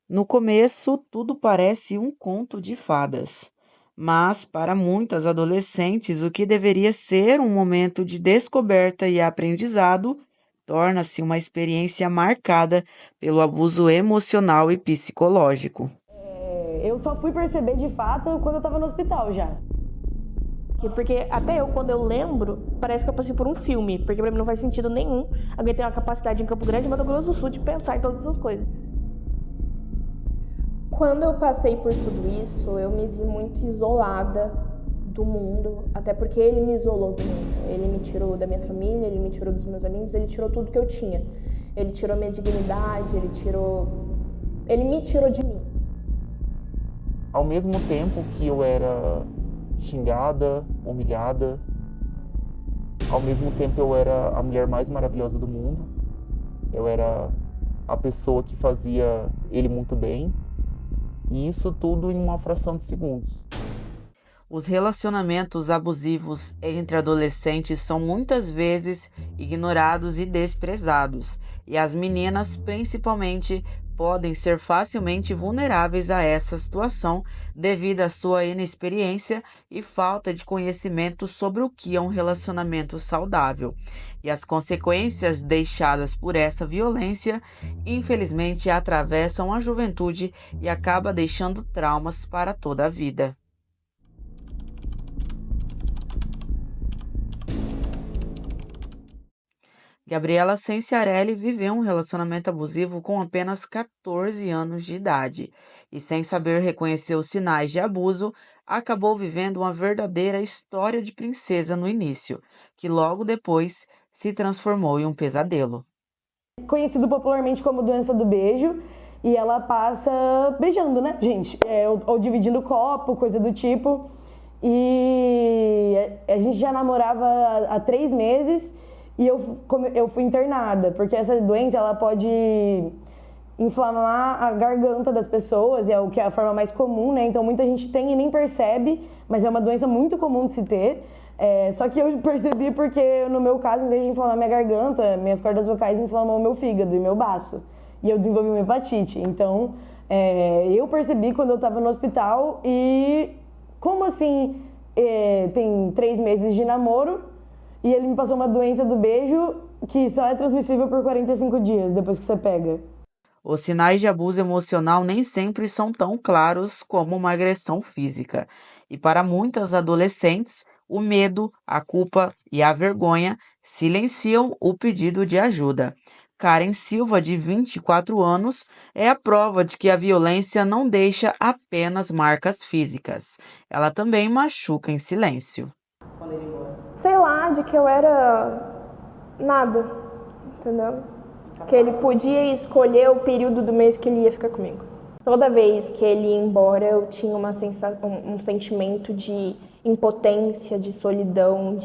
No começo, tudo parece um conto de fadas, mas para muitas adolescentes, o que deveria ser um momento de descoberta e aprendizado torna-se uma experiência marcada pelo abuso emocional e psicológico. Eu só fui perceber de fato quando eu tava no hospital já. Porque até eu, quando eu lembro, parece que eu passei por um filme. Porque pra mim não faz sentido nenhum alguém ter uma capacidade em Campo Grande e Mato Grosso do Sul de pensar em todas essas coisas. Quando eu passei por tudo isso, eu me vi muito isolada do mundo, até porque ele me isolou do mundo. Ele me tirou da minha família, ele me tirou dos meus amigos, ele tirou tudo que eu tinha. Ele tirou minha dignidade, ele me tirou de mim. Ao mesmo tempo que eu era xingada, humilhada, ao mesmo tempo eu era a mulher mais maravilhosa do mundo. Eu era a pessoa que fazia ele muito bem. E isso tudo em uma fração de segundos. Os relacionamentos abusivos entre adolescentes são muitas vezes ignorados e desprezados, e as meninas, principalmente, podem ser facilmente vulneráveis a essa situação devido à sua inexperiência e falta de conhecimento sobre o que é um relacionamento saudável. E as consequências deixadas por essa violência, infelizmente, atravessam a juventude e acaba deixando traumas para toda a vida. Gabriela Cenciarelli viveu um relacionamento abusivo com apenas 14 anos de idade e, sem saber reconhecer os sinais de abuso, acabou vivendo uma verdadeira história de princesa no início, que logo depois se transformou em um pesadelo. Conhecido popularmente como doença do beijo, e ela passa beijando, né, gente? Ou dividindo copo, coisa do tipo. E a gente já namorava há 3 meses e eu fui internada, porque essa doença ela pode inflamar a garganta das pessoas, é o que é a forma mais comum, né? Então muita gente tem e nem percebe, mas é uma doença muito comum de se ter. Só que eu percebi porque, no meu caso, em vez de inflamar minha garganta, minhas cordas vocais inflamam o meu fígado e meu baço. E eu desenvolvi uma hepatite. Então, eu percebi quando eu estava no hospital e, como assim, tem 3 meses de namoro e ele me passou uma doença do beijo que só é transmissível por 45 dias depois que você pega. Os sinais de abuso emocional nem sempre são tão claros como uma agressão física. E para muitas adolescentes, o medo, a culpa e a vergonha silenciam o pedido de ajuda. Karen Silva, de 24 anos, é a prova de que a violência não deixa apenas marcas físicas. Ela também machuca em silêncio. Sei lá, de que eu era nada, entendeu? Que ele podia escolher o período do mês que ele ia ficar comigo. Toda vez que ele ia embora, eu tinha um sentimento de impotência, de solidão,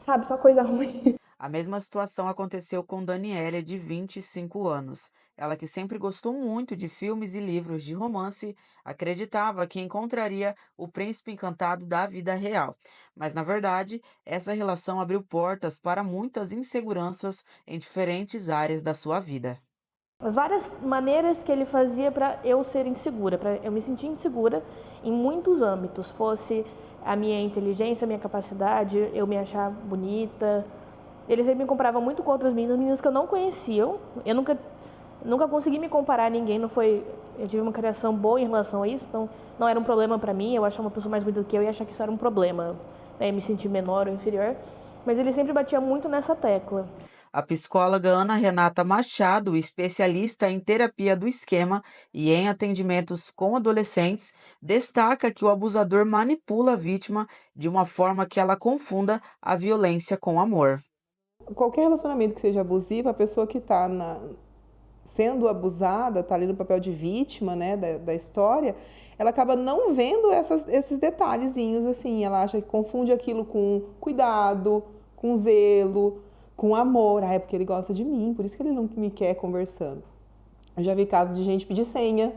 sabe, só coisa ruim. A mesma situação aconteceu com Daniela, de 25 anos. Ela, que sempre gostou muito de filmes e livros de romance, acreditava que encontraria o príncipe encantado da vida real. Mas, na verdade, essa relação abriu portas para muitas inseguranças em diferentes áreas da sua vida. As várias maneiras que ele fazia para eu ser insegura, para eu me sentir insegura em muitos âmbitos, fosse a minha inteligência, a minha capacidade, eu me achar bonita. Ele sempre me comparava muito com outras meninas que eu não conhecia. Eu nunca consegui me comparar a ninguém, eu tive uma criação boa em relação a isso, então não era um problema para mim, eu achar uma pessoa mais bonita do que eu e achar que isso era um problema, né, me sentir menor ou inferior. Mas ele sempre batia muito nessa tecla. A psicóloga Ana Renata Machado, especialista em terapia do esquema e em atendimentos com adolescentes, destaca que o abusador manipula a vítima de uma forma que ela confunda a violência com amor. Qualquer relacionamento que seja abusivo, a pessoa que está sendo abusada, está ali no papel de vítima, né, da história, ela acaba não vendo esses detalhezinhos, assim, ela acha que confunde aquilo com cuidado, com zelo, com amor. É porque ele gosta de mim, por isso que ele não me quer conversando. Eu já vi casos de gente pedir senha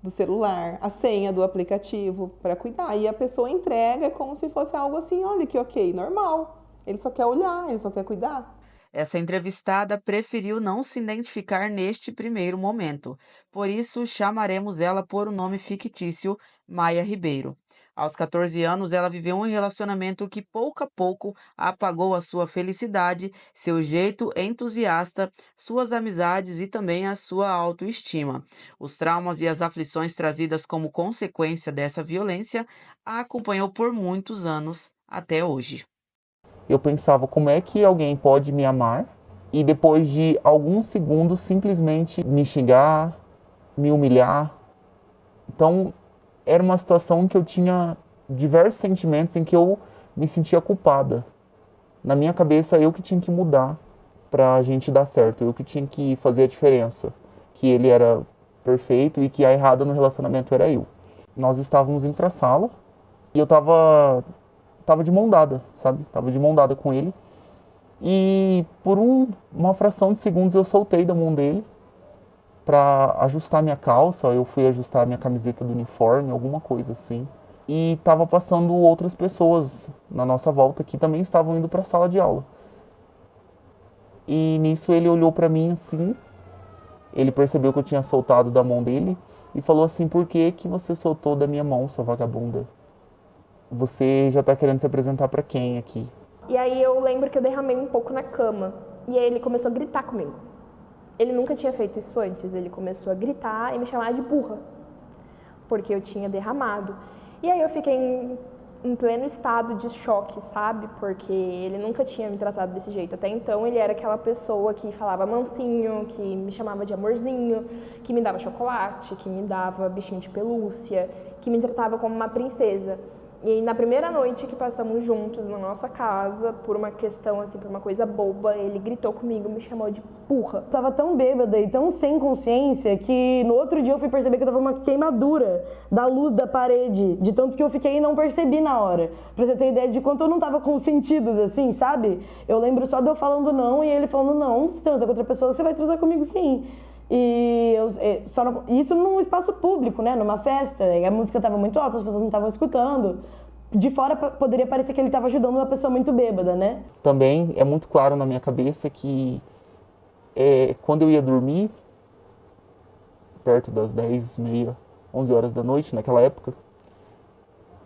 do celular, a senha do aplicativo para cuidar, e a pessoa entrega como se fosse algo assim, olha que ok, normal. Ele só quer olhar, ele só quer cuidar. Essa entrevistada preferiu não se identificar neste primeiro momento, por isso chamaremos ela por um nome fictício, Maia Ribeiro. Aos 14 anos, ela viveu um relacionamento que pouco a pouco apagou a sua felicidade, seu jeito entusiasta, suas amizades e também a sua autoestima. Os traumas e as aflições trazidas como consequência dessa violência a acompanhou por muitos anos até hoje. Eu pensava, como é que alguém pode me amar e depois de alguns segundos simplesmente me xingar, me humilhar? Então, era uma situação em que eu tinha diversos sentimentos em que eu me sentia culpada. Na minha cabeça, eu que tinha que mudar pra gente dar certo, eu que tinha que fazer a diferença, que ele era perfeito e que a errada no relacionamento era eu. Nós estávamos indo pra sala e eu tava de mão dada, sabe? Tava de mão dada com ele. E por uma fração de segundos eu soltei da mão dele para ajustar minha calça, eu fui ajustar minha camiseta do uniforme, alguma coisa assim. E tava passando outras pessoas na nossa volta que também estavam indo para a sala de aula. E nisso ele olhou para mim assim, ele percebeu que eu tinha soltado da mão dele e falou assim: "Por que que você soltou da minha mão, sua vagabunda? Você já tá querendo se apresentar para quem aqui?" E aí eu lembro que eu derramei um pouco na cama. E aí ele começou a gritar comigo. Ele nunca tinha feito isso antes. Ele começou a gritar e me chamar de burra, porque eu tinha derramado. E aí eu fiquei em pleno estado de choque, sabe? Porque ele nunca tinha me tratado desse jeito. Até então ele era aquela pessoa que falava mansinho, que me chamava de amorzinho, que me dava chocolate, que me dava bichinho de pelúcia, que me tratava como uma princesa. E na primeira noite que passamos juntos na nossa casa, por uma questão assim, por uma coisa boba, ele gritou comigo, me chamou de burra. Eu tava tão bêbada e tão sem consciência que no outro dia eu fui perceber que eu tava uma queimadura da luz da parede, de tanto que eu fiquei e não percebi na hora. Pra você ter ideia de quanto eu não tava com sentidos, assim, sabe? Eu lembro só de eu falando não e ele falando não, se transar com outra pessoa, você vai transar comigo sim. E isso num espaço público, né, numa festa, e a música estava muito alta, as pessoas não estavam escutando. De fora poderia parecer que ele estava ajudando uma pessoa muito bêbada, né? Também é muito claro na minha cabeça que quando eu ia dormir, perto das 10h30, 11 horas da noite, naquela época,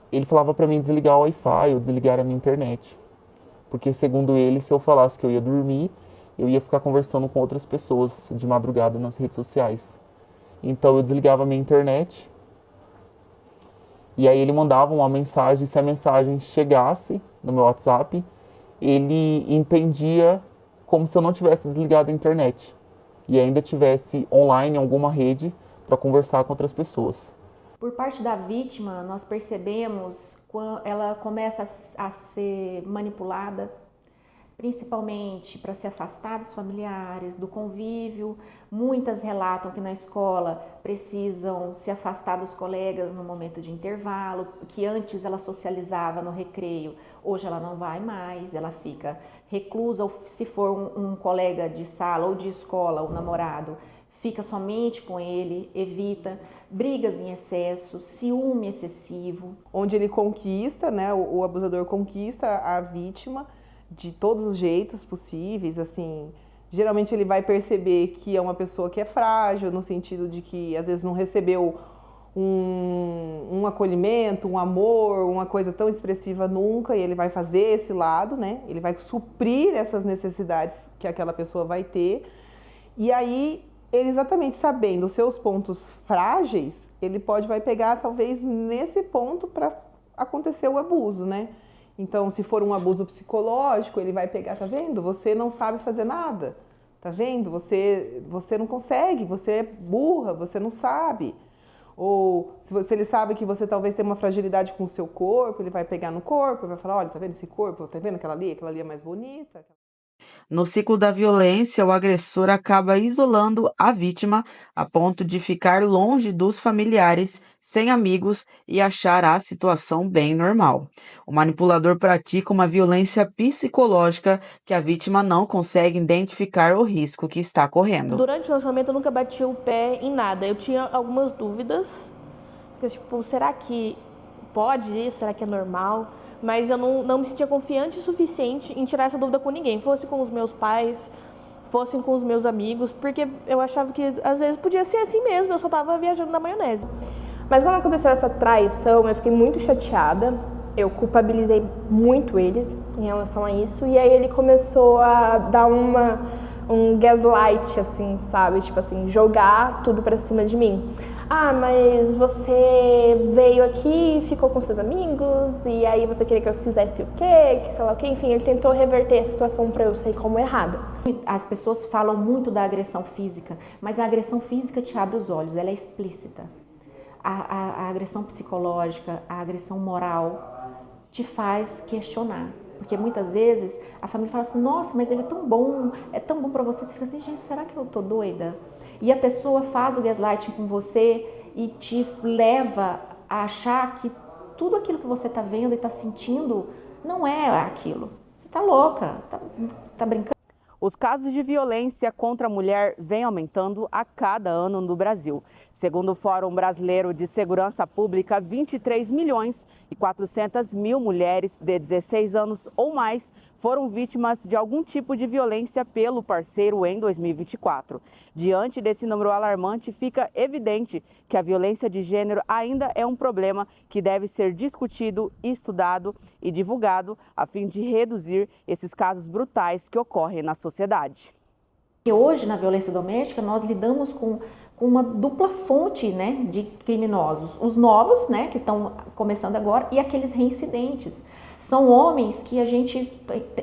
ele falava para mim desligar o Wi-Fi ou desligar a minha internet. Porque, segundo ele, se eu falasse que eu ia dormir, eu ia ficar conversando com outras pessoas de madrugada nas redes sociais. Então eu desligava a minha internet e aí ele mandava uma mensagem. Se a mensagem chegasse no meu WhatsApp, ele entendia como se eu não tivesse desligado a internet e ainda tivesse online em alguma rede para conversar com outras pessoas. Por parte da vítima, nós percebemos quando ela começa a ser manipulada, principalmente para se afastar dos familiares, do convívio. Muitas relatam que na escola precisam se afastar dos colegas no momento de intervalo, que antes ela socializava no recreio, hoje ela não vai mais, ela fica reclusa, ou se for um colega de sala ou de escola, o namorado, fica somente com ele, evita brigas em excesso, ciúme excessivo. Onde ele conquista, né, o abusador conquista a vítima de todos os jeitos possíveis, assim, geralmente ele vai perceber que é uma pessoa que é frágil, no sentido de que às vezes não recebeu um acolhimento, um amor, uma coisa tão expressiva nunca, e ele vai fazer esse lado, né, ele vai suprir essas necessidades que aquela pessoa vai ter, e aí ele, exatamente sabendo os seus pontos frágeis, ele vai pegar talvez nesse ponto para acontecer o abuso, né? Então, se for um abuso psicológico, ele vai pegar, tá vendo? Você não sabe fazer nada, tá vendo? Você não consegue, você é burra, você não sabe. Ou se ele sabe que você talvez tem uma fragilidade com o seu corpo, ele vai pegar no corpo e vai falar: olha, tá vendo esse corpo? Tá vendo aquela ali é mais bonita. No ciclo da violência, o agressor acaba isolando a vítima a ponto de ficar longe dos familiares, sem amigos e achar a situação bem normal. O manipulador pratica uma violência psicológica que a vítima não consegue identificar o risco que está correndo. Durante o relacionamento eu nunca bati o pé em nada. Eu tinha algumas dúvidas, porque, tipo, será que pode isso? Será que é normal? mas eu não me sentia confiante o suficiente em tirar essa dúvida com ninguém, fosse com os meus pais, fossem com os meus amigos, porque eu achava que às vezes podia ser assim mesmo, eu só estava viajando na maionese. Mas quando aconteceu essa traição, eu fiquei muito chateada, eu culpabilizei muito ele em relação a isso, e aí ele começou a dar um gaslight, assim, sabe? Tipo assim, jogar tudo pra cima de mim. Ah, mas você veio aqui, ficou com seus amigos, e aí você queria que eu fizesse o quê? Que sei lá o quê? Enfim, ele tentou reverter a situação pra eu sair como errada. As pessoas falam muito da agressão física, mas a agressão física te abre os olhos, ela é explícita. A agressão psicológica, a agressão moral te faz questionar. Porque muitas vezes a família fala assim, nossa, mas ele é tão bom pra você. Você fica assim, gente, será que eu tô doida? E a pessoa faz o gaslighting com você e te leva a achar que tudo aquilo que você tá vendo e tá sentindo não é aquilo. Você tá louca, tá brincando. Os casos de violência contra a mulher vêm aumentando a cada ano no Brasil. Segundo o Fórum Brasileiro de Segurança Pública, 23 milhões e 400 mil mulheres de 16 anos ou mais foram vítimas de algum tipo de violência pelo parceiro em 2024. Diante desse número alarmante, fica evidente que a violência de gênero ainda é um problema que deve ser discutido, estudado e divulgado a fim de reduzir esses casos brutais que ocorrem na sociedade. E hoje, na violência doméstica, nós lidamos com uma dupla fonte, né, de criminosos. Os novos, né, que estão começando agora, e aqueles reincidentes. São homens que a gente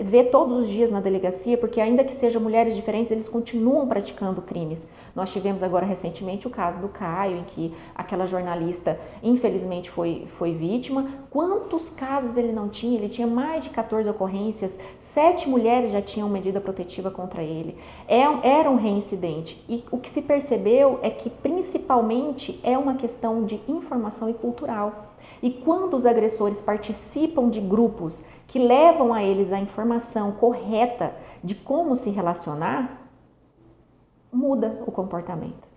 vê todos os dias na delegacia, porque ainda que sejam mulheres diferentes, eles continuam praticando crimes. Nós tivemos agora recentemente o caso do Caio, em que aquela jornalista infelizmente foi vítima. Quantos casos ele não tinha? Ele tinha mais de 14 ocorrências, 7 mulheres já tinham medida protetiva contra ele. Era um reincidente. E o que se percebeu é que principalmente é uma questão de informação e cultural. E quando os agressores participam de grupos que levam a eles a informação correta de como se relacionar, muda o comportamento,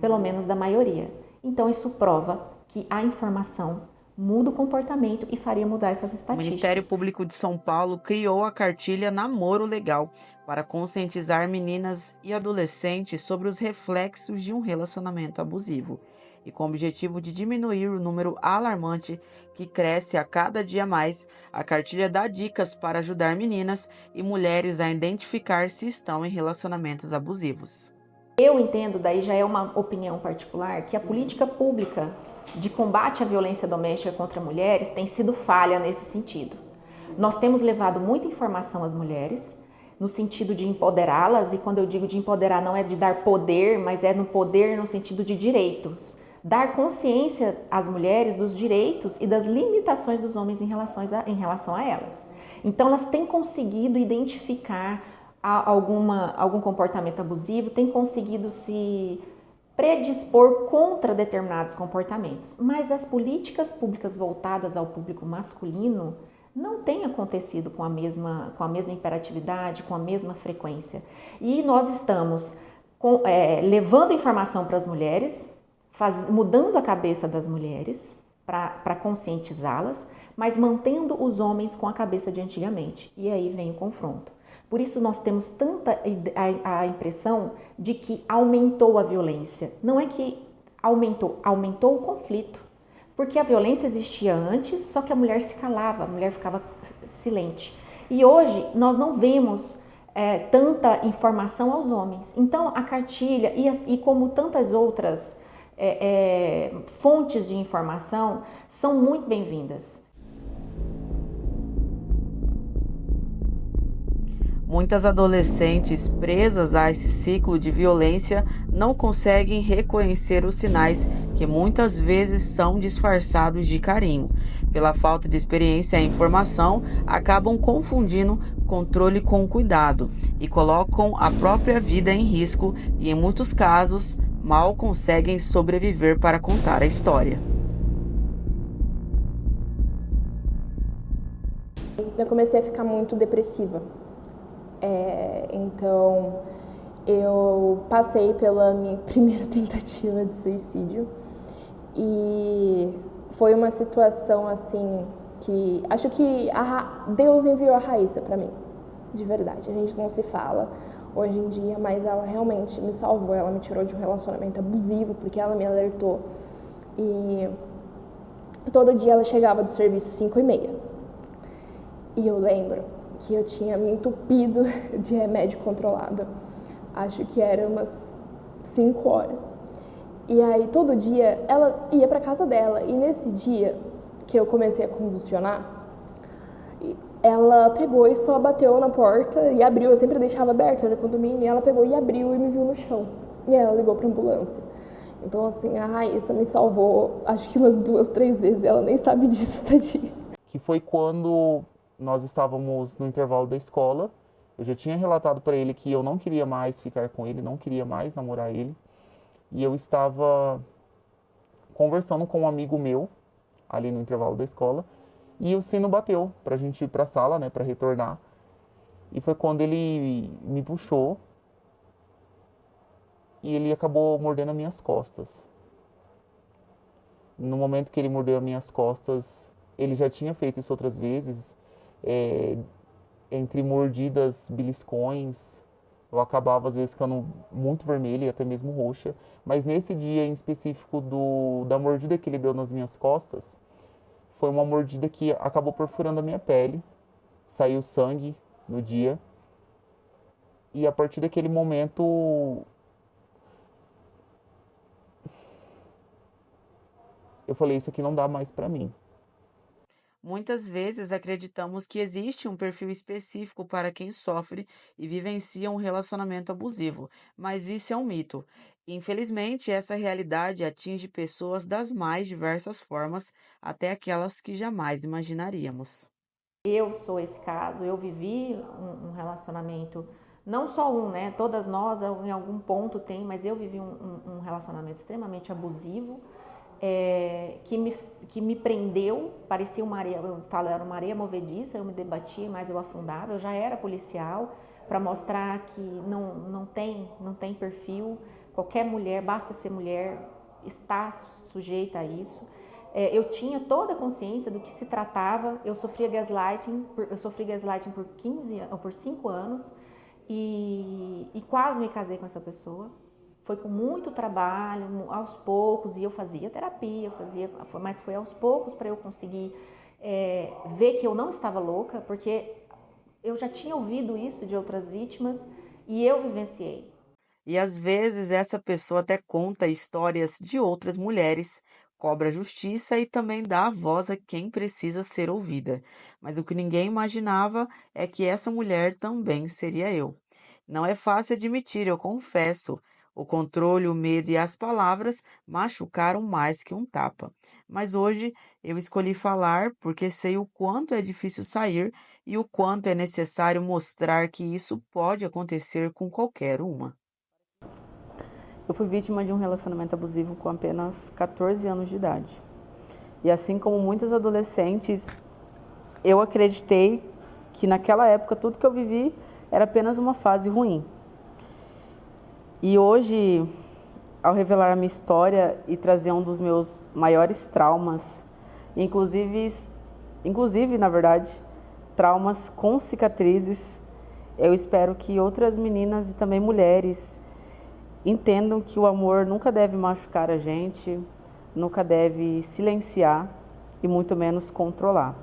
pelo menos da maioria. Então isso prova que a informação muda o comportamento e faria mudar essas estatísticas. O Ministério Público de São Paulo criou a cartilha Namoro Legal para conscientizar meninas e adolescentes sobre os reflexos de um relacionamento abusivo. E com o objetivo de diminuir o número alarmante que cresce a cada dia mais, a cartilha dá dicas para ajudar meninas e mulheres a identificar se estão em relacionamentos abusivos. Eu entendo, daí já é uma opinião particular, que a política pública de combate à violência doméstica contra mulheres tem sido falha nesse sentido. Nós temos levado muita informação às mulheres, no sentido de empoderá-las, e quando eu digo de empoderar não é de dar poder, mas é no poder no sentido de direitos. Dar consciência às mulheres dos direitos e das limitações dos homens em relação a elas. Então elas têm conseguido identificar algum comportamento abusivo, têm conseguido se predispor contra determinados comportamentos. Mas as políticas públicas voltadas ao público masculino não têm acontecido com a mesma imperatividade, com a mesma frequência. E nós estamos levando informação para as mulheres, mudando a cabeça das mulheres para conscientizá-las, mas mantendo os homens com a cabeça de antigamente. E aí vem o confronto. Por isso nós temos tanta a impressão de que aumentou a violência. Não é que aumentou o conflito. Porque a violência existia antes, só que a mulher se calava, a mulher ficava silente. E hoje nós não vemos tanta informação aos homens. Então a cartilha e como tantas outras fontes de informação são muito bem-vindas. Muitas adolescentes presas a esse ciclo de violência não conseguem reconhecer os sinais que muitas vezes são disfarçados de carinho. Pela falta de experiência e informação, acabam confundindo controle com cuidado e colocam a própria vida em risco e, em muitos casos, mal conseguem sobreviver para contar a história. Eu comecei a ficar muito depressiva. Então, eu passei pela minha primeira tentativa de suicídio e foi uma situação assim que acho que Deus enviou a Raíssa para mim, de verdade. A gente não se fala hoje em dia, mas ela realmente me salvou, ela me tirou de um relacionamento abusivo, porque ela me alertou. E todo dia ela chegava do serviço 5h30. E eu lembro que eu tinha me entupido de remédio controlado. Acho que era umas 5 horas. E aí todo dia ela ia para casa dela, e nesse dia que eu comecei a convulsionar, ela pegou e só bateu na porta e abriu. Eu sempre deixava aberto, era condomínio, e ela pegou e abriu e me viu no chão. E ela ligou para ambulância. Então, assim, a Raíssa me salvou, acho que umas 2, 3 vezes. Ela nem sabe disso, tadinha. Que foi quando nós estávamos no intervalo da escola. Eu já tinha relatado para ele que eu não queria mais ficar com ele, não queria mais namorar ele. E eu estava conversando com um amigo meu, ali no intervalo da escola, e o sino bateu pra gente ir pra sala, né, pra retornar. E foi quando ele me puxou e ele acabou mordendo as minhas costas. No momento que ele mordeu as minhas costas, ele já tinha feito isso outras vezes, entre mordidas, beliscões, eu acabava às vezes ficando muito vermelha e até mesmo roxa. Mas nesse dia em específico da mordida que ele deu nas minhas costas, foi uma mordida que acabou perfurando a minha pele, saiu sangue no dia. E a partir daquele momento, eu falei, isso aqui não dá mais pra mim. Muitas vezes acreditamos que existe um perfil específico para quem sofre e vivencia um relacionamento abusivo, mas isso é um mito. Infelizmente, essa realidade atinge pessoas das mais diversas formas, até aquelas que jamais imaginaríamos. Eu sou esse caso, eu vivi um relacionamento, não só um, né? Todas nós em algum ponto tem, mas eu vivi um relacionamento extremamente abusivo. Que me prendeu, parecia uma areia, eu falo, era uma areia movediça, eu me debatia, mas eu afundava. Eu já era policial para mostrar que não tem perfil, qualquer mulher, basta ser mulher, está sujeita a isso. Eu tinha toda a consciência do que se tratava. Eu sofri gaslighting por 5 anos e quase me casei com essa pessoa. Foi com muito trabalho, aos poucos, e eu fazia terapia, mas foi aos poucos para eu conseguir ver que eu não estava louca, porque eu já tinha ouvido isso de outras vítimas e eu vivenciei. E às vezes essa pessoa até conta histórias de outras mulheres, cobra justiça e também dá voz a quem precisa ser ouvida. Mas o que ninguém imaginava é que essa mulher também seria eu. Não é fácil admitir, eu confesso. O controle, o medo e as palavras machucaram mais que um tapa. Mas hoje eu escolhi falar porque sei o quanto é difícil sair e o quanto é necessário mostrar que isso pode acontecer com qualquer uma. Eu fui vítima de um relacionamento abusivo com apenas 14 anos de idade. E assim como muitos adolescentes, eu acreditei que naquela época tudo que eu vivi era apenas uma fase ruim. E hoje, ao revelar a minha história e trazer um dos meus maiores traumas, inclusive, na verdade, traumas com cicatrizes, eu espero que outras meninas e também mulheres entendam que o amor nunca deve machucar a gente, nunca deve silenciar e muito menos controlar.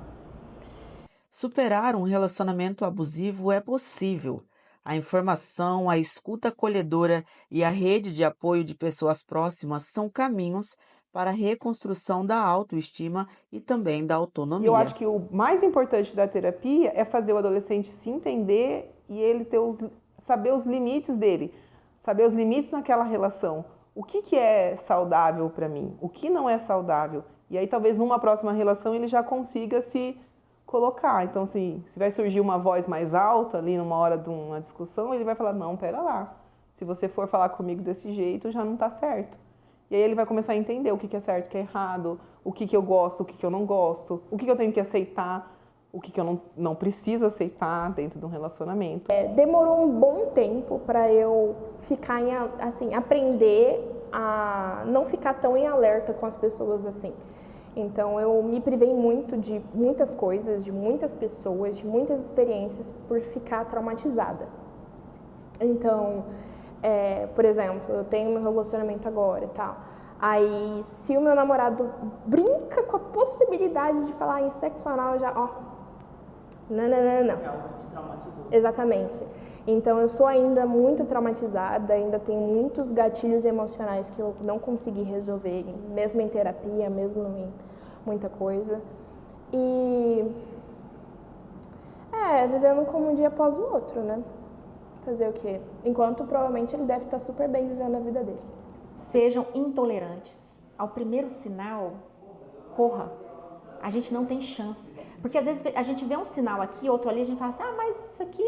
Superar um relacionamento abusivo é possível. A informação, a escuta acolhedora e a rede de apoio de pessoas próximas são caminhos para a reconstrução da autoestima e também da autonomia. Eu acho que o mais importante da terapia é fazer o adolescente se entender e ele saber os limites dele, saber os limites naquela relação. O que é saudável para mim? O que não é saudável? E aí talvez numa próxima relação ele já consiga se colocar. Então, assim, se vai surgir uma voz mais alta ali numa hora de uma discussão, ele vai falar, não, pera lá, se você for falar comigo desse jeito, já não tá certo. E aí ele vai começar a entender o que é certo, o que é errado, o que eu gosto, o que eu não gosto, o que eu tenho que aceitar, o que eu não preciso aceitar dentro de um relacionamento. Demorou um bom tempo para eu ficar aprender a não ficar tão em alerta com as pessoas assim. Então eu me privei muito de muitas coisas, de muitas pessoas, de muitas experiências por ficar traumatizada. Então, por exemplo, eu tenho meu relacionamento agora e tal. Aí, se o meu namorado brinca com a possibilidade de falar em sexo anal, eu já, não. É algo que te traumatizou. Exatamente. Então, eu sou ainda muito traumatizada, ainda tenho muitos gatilhos emocionais que eu não consegui resolver, mesmo em terapia, mesmo em muita coisa. E vivendo como um dia após o outro, né? Fazer o quê? Enquanto provavelmente ele deve estar super bem vivendo a vida dele. Sejam intolerantes. Ao primeiro sinal, corra. A gente não tem chance. Porque às vezes a gente vê um sinal aqui, outro ali, a gente fala assim, mas isso aqui...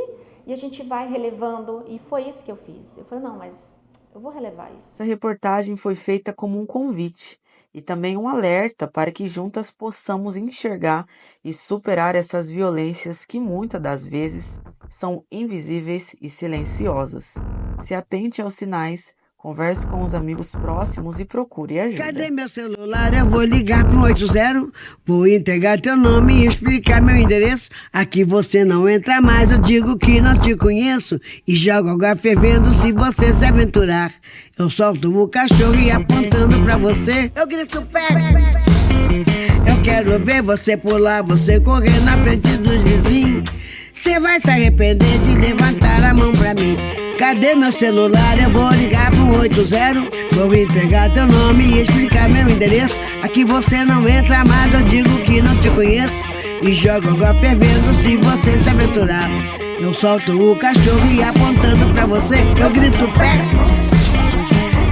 E a gente vai relevando, e foi isso que eu fiz. Eu falei, não, mas eu vou relevar isso. Essa reportagem foi feita como um convite e também um alerta para que juntas possamos enxergar e superar essas violências que muitas das vezes são invisíveis e silenciosas. Se atente aos sinais, converse com os amigos próximos e procure ajuda. Cadê meu celular? Eu vou ligar pro 80, vou entregar teu nome e explicar meu endereço. Aqui você não entra mais, eu digo que não te conheço e jogo água fervendo se você se aventurar. Eu solto o cachorro e apontando pra você, eu grito pé. Eu quero ver você pular, você correr na frente dos vizinhos. Você vai se arrepender de levantar a mão pra mim. Cadê meu celular? Eu vou ligar pro 80. Vou entregar teu nome e explicar meu endereço. Aqui você não entra mais, eu digo que não te conheço e jogo água fervendo se você se aventurar. Eu solto o cachorro e apontando pra você, eu grito pé.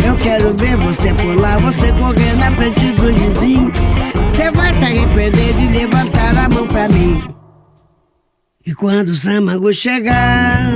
Eu quero ver você pular, você correr na frente dos vizinhos. Você vai se arrepender de levantar a mão pra mim. E quando o Samago chegar,